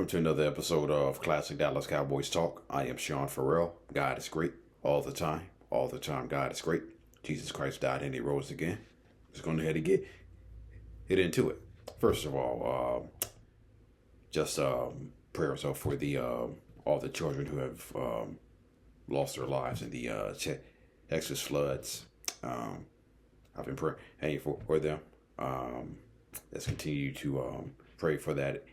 to another episode of Classic Dallas Cowboys Talk. I am Sean Farrell. God is great all the time. All the time, God is great. Jesus Christ died and he rose again. Just going ahead and get into it. First of all, just prayers up for the all the children who have lost their lives in the Texas floods. I've been praying for them. Let's continue to pray for that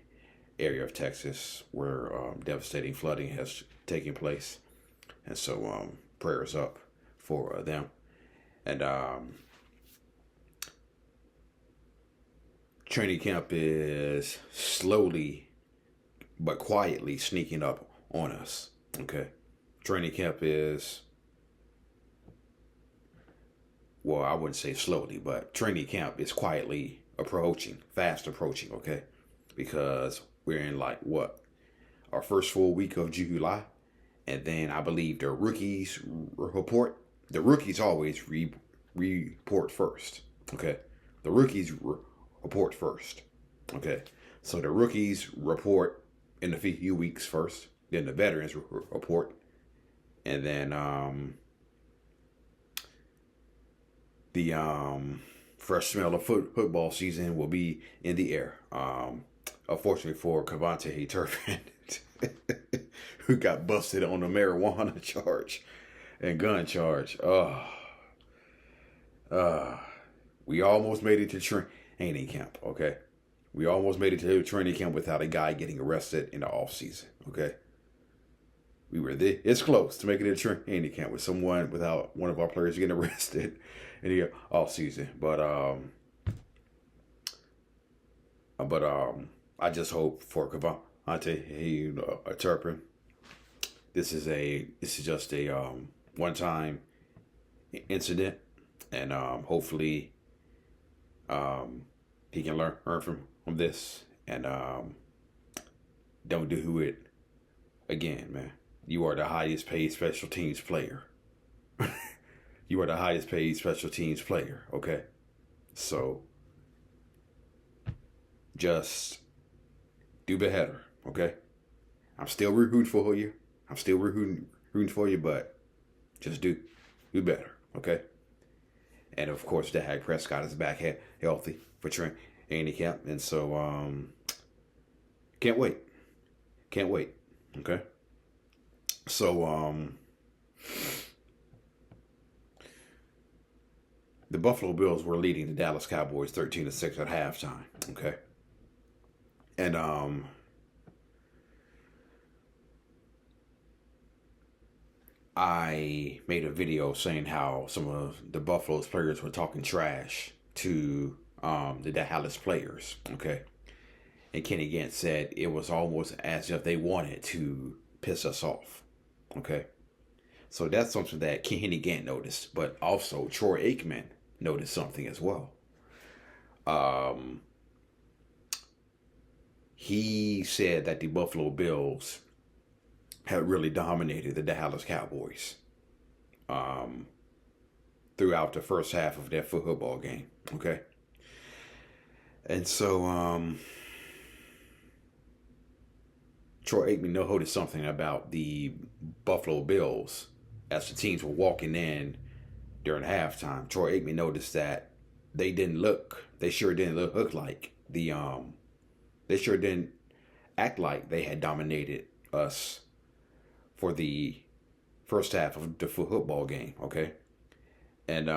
area of Texas where devastating flooding has taken place. And so prayers up for them. And training camp is slowly but quietly sneaking up on us. Okay. Training camp is, well, I wouldn't say slowly, but training camp is quietly approaching, fast approaching, okay? Because we're in our first full week of July, and then I believe the rookies report. The rookies always report first, okay? The rookies report first, okay? So the rookies report in a few weeks first, then the veterans report, and then the fresh smell of football season will be in the air. Unfortunately for Cavante Turpin, who got busted on a marijuana charge and gun charge. We almost made it to training camp, okay? We almost made it to training camp without a guy getting arrested in the off season, okay? We were it's close to making it to training camp without one of our players getting arrested in the off season. But I just hope for Cavante Turpin. This is just a one-time incident, and hopefully he can learn from this and don't do it again, man. You are the highest paid special teams player. You are the highest paid special teams player, okay? So just do better, okay? I'm still rooting for you. But just do better, okay? And of course, Dak Prescott is back healthy for training camp, and so can't wait, okay? So the Buffalo Bills were leading the Dallas Cowboys 13-6 at halftime, okay? And I made a video saying how some of the Buffalo's players were talking trash to the Dallas players, okay? And Kenny Gant said it was almost as if they wanted to piss us off, okay? So that's something that Kenny Gant noticed, but also Troy Aikman noticed something as well. He said that the Buffalo Bills had really dominated the Dallas Cowboys throughout the first half of that football game, okay? And so Troy Aikman noticed something about the Buffalo Bills as the teams were walking in during halftime. Troy Aikman noticed that they sure didn't look like they sure didn't act like they had dominated us for the first half of the football game, okay? And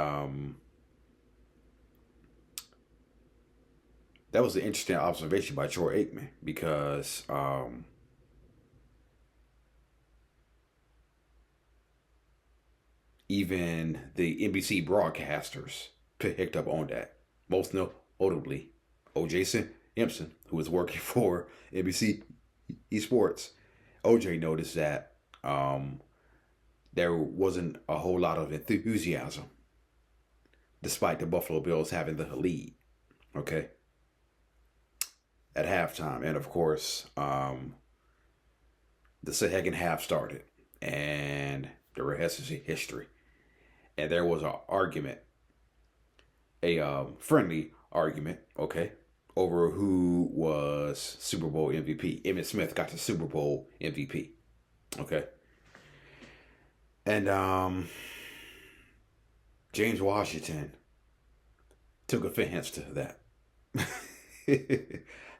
that was an interesting observation by Troy Aikman because even the NBC broadcasters picked up on that. Most notably, O.J. Simpson, who was working for NBC Esports. O.J. noticed that there wasn't a whole lot of enthusiasm despite the Buffalo Bills having the lead, okay, at halftime. And of course, the second half started and the rest is history. And there was an argument, a friendly argument, okay, over who was Super Bowl MVP. Emmitt Smith got the Super Bowl MVP. Okay. And James Washington took offense to that.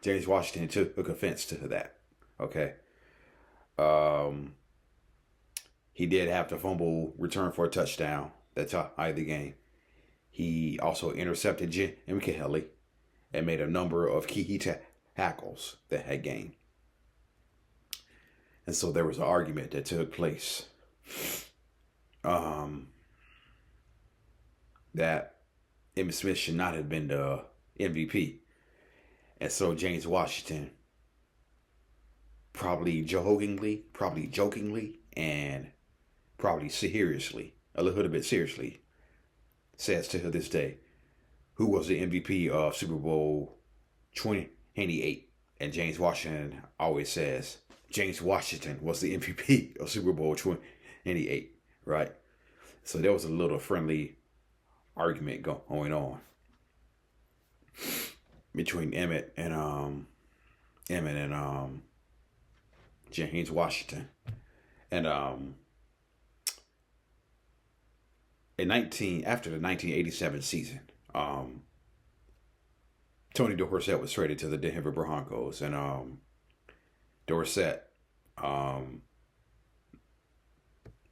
James Washington took offense to that. Okay. He did have to fumble return for a touchdown that tied the game. He also intercepted Jim Kelly and made a number of key tackles that game. And so there was an argument that took place that Emmitt Smith should not have been the MVP. And so James Washington probably jokingly, and probably seriously, a little bit seriously, says to this day, who was the MVP of Super Bowl 28? And James Washington always says, James Washington was the MVP of Super Bowl 28, right? So there was a little friendly argument going on between Emmitt and James Washington. And after the 1987 season, Tony Dorsett was traded to the Denver Broncos, and Dorsett,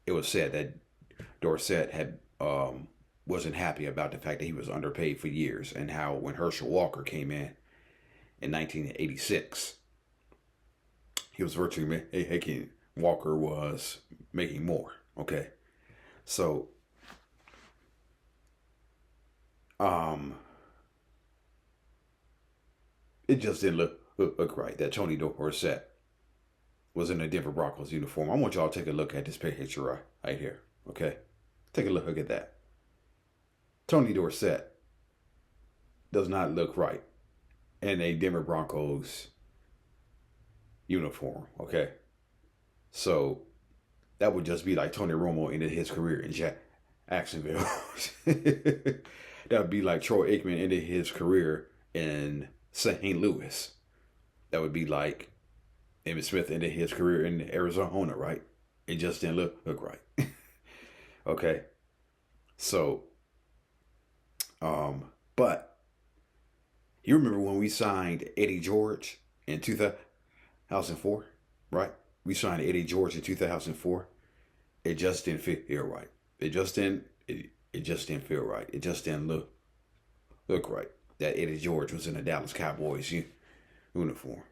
it was said that Dorsett had wasn't happy about the fact that he was underpaid for years, and how when Herschel Walker came in 1986, he was virtually making, Walker was making more. Okay, so it just didn't look right that Tony Dorsett was in a Denver Broncos uniform. I want y'all to take a look at this picture right here. Okay, take a look at that. Tony Dorsett does not look right in a Denver Broncos uniform. Okay, so that would just be like Tony Romo ended his career in Jacksonville. That would be like Troy Aikman ended his career in St. Louis. That would be like Emmitt Smith ended his career in Arizona, right? It just didn't look right. Okay. So, but you remember when we signed Eddie George in 2004, right? We signed Eddie George in 2004. It just didn't feel right. It just didn't feel right. It just didn't look right that Eddie George was in a Dallas Cowboys uniform.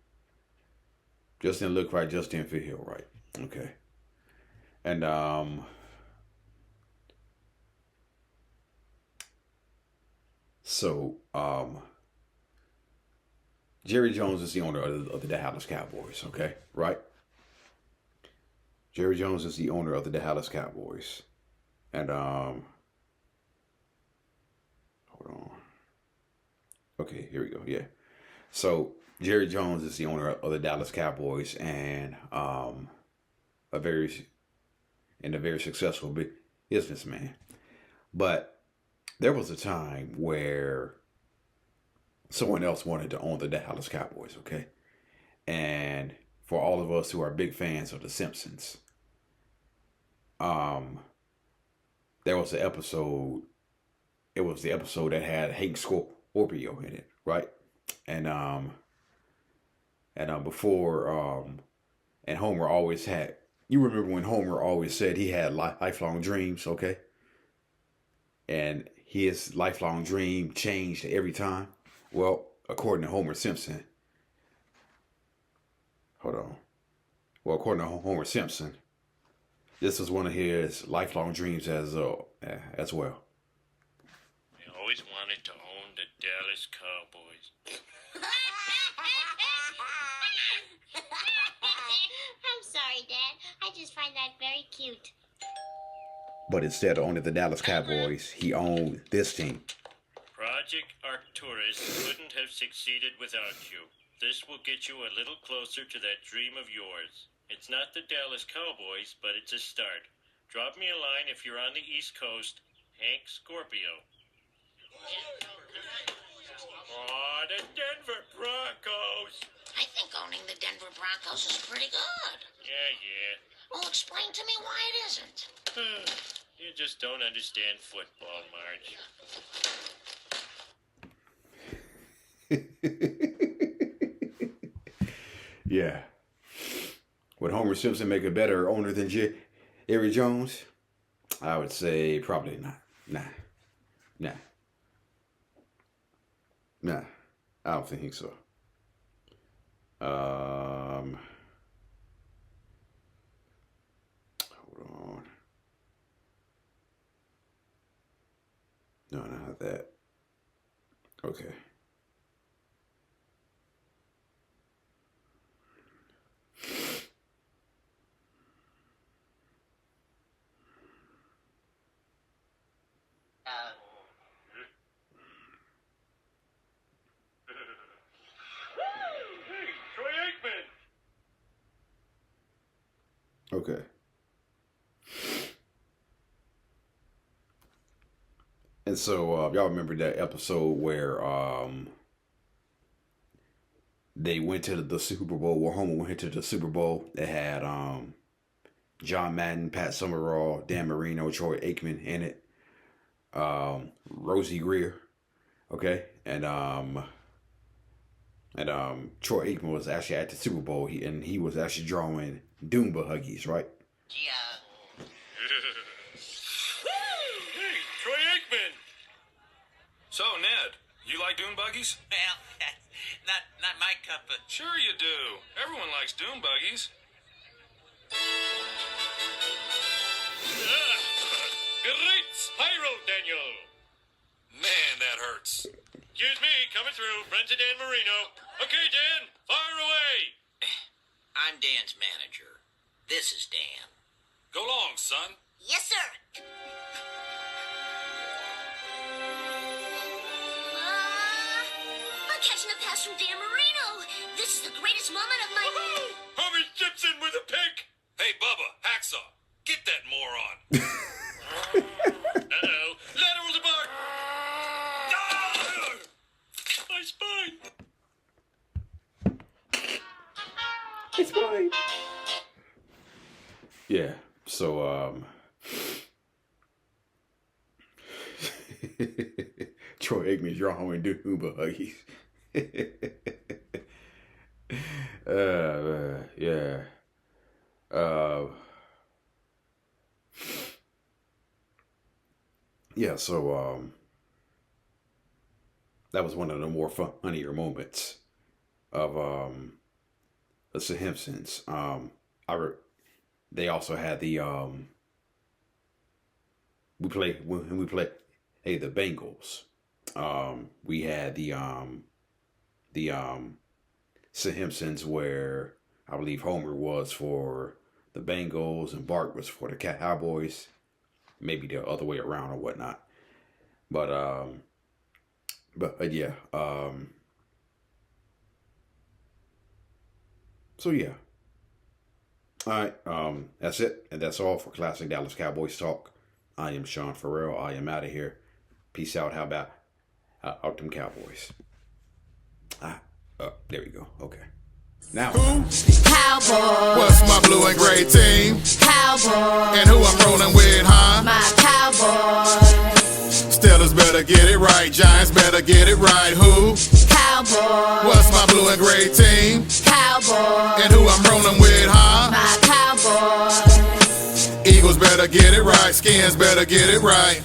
Just didn't look right. Just didn't feel right. Okay. And so Jerry Jones is the owner of the Dallas Cowboys. Okay, right? Jerry Jones is the owner of the Dallas Cowboys, and hold on. Okay, here we go. Yeah. So Jerry Jones is the owner of the Dallas Cowboys, and a very successful businessman. But there was a time where someone else wanted to own the Dallas Cowboys. Okay, and for all of us who are big fans of the Simpsons, there was an episode. It was the episode that had Hank Scorpio in it, right? And before and Homer always had. You remember when Homer always said he had lifelong dreams, okay? And his lifelong dream changed every time. Well, according to Homer Simpson. Hold on. Well, according to Homer Simpson, this was one of his lifelong dreams as well. I always wanted to own the Dallas Cowboys. I'm sorry, Dad. I just find that very cute. But instead of owning the Dallas Cowboys, he owned this team. Project Arcturus couldn't have succeeded without you. This will get you a little closer to that dream of yours. It's not the Dallas Cowboys, but it's a start. Drop me a line if you're on the East Coast. Hank Scorpio. Oh, the Denver Broncos. I think owning the Denver Broncos is pretty good. Yeah. Well, explain to me why it isn't. You just don't understand football, Marge. Yeah. Would Homer Simpson make a better owner than Jerry Jones? I would say probably not. Nah. I don't think so. Hold on. No, not that. Okay. Hey, Troy Aikman. Okay. And so y'all remember that episode where they went to the Super Bowl, where Homer went to the Super Bowl. They had John Madden, Pat Summerall, Dan Marino, Troy Aikman in it. Rosie Greer. Okay. And Troy Aikman was actually at the Super Bowl. He was actually drawing dune buggies, right? Yeah. Hey, Troy Aikman. So, Ned, you like dune buggies? Well, not my cup of... Sure you do. Everyone likes dune buggies. Great spiral, Daniel. Man, that hurts. Excuse me, coming through. Friends of Dan Marino. Okay, Dan, fire away. I'm Dan's manager. This is Dan. Go long, son. Yes, sir. I'm catching a pass from Dan Marino. This is the greatest moment of my... Homer Simpson with a pick. Hey, Bubba, Hacksaw, get that moron. Uh-oh. Lateral to Bart. My spine. It's fine. Yeah. So Troy Aikman's drawing dune buggies. Yeah. Yeah, so that was one of the more funnier moments of the Simpsons. They also had the we play the Bengals. We had the Simpsons where I believe Homer was for the Bengals and Bart was for the Cowboys. Maybe the other way around or whatnot. But yeah. So yeah. All right. That's it. And that's all for Classic Dallas Cowboys Talk. I am Sean Farrell. I am out of here. Peace out. How about out them Cowboys? There we go. Okay. Now. Cowboys. What's my blue and gray team? Cowboys. And who I'm rolling with, huh? My Cowboys. Steelers better get it right. Giants better get it right. Who? Cowboys. What's my blue and gray team? Cowboys. And who I'm rolling with, huh? My Cowboys. Eagles better get it right. Skins better get it right.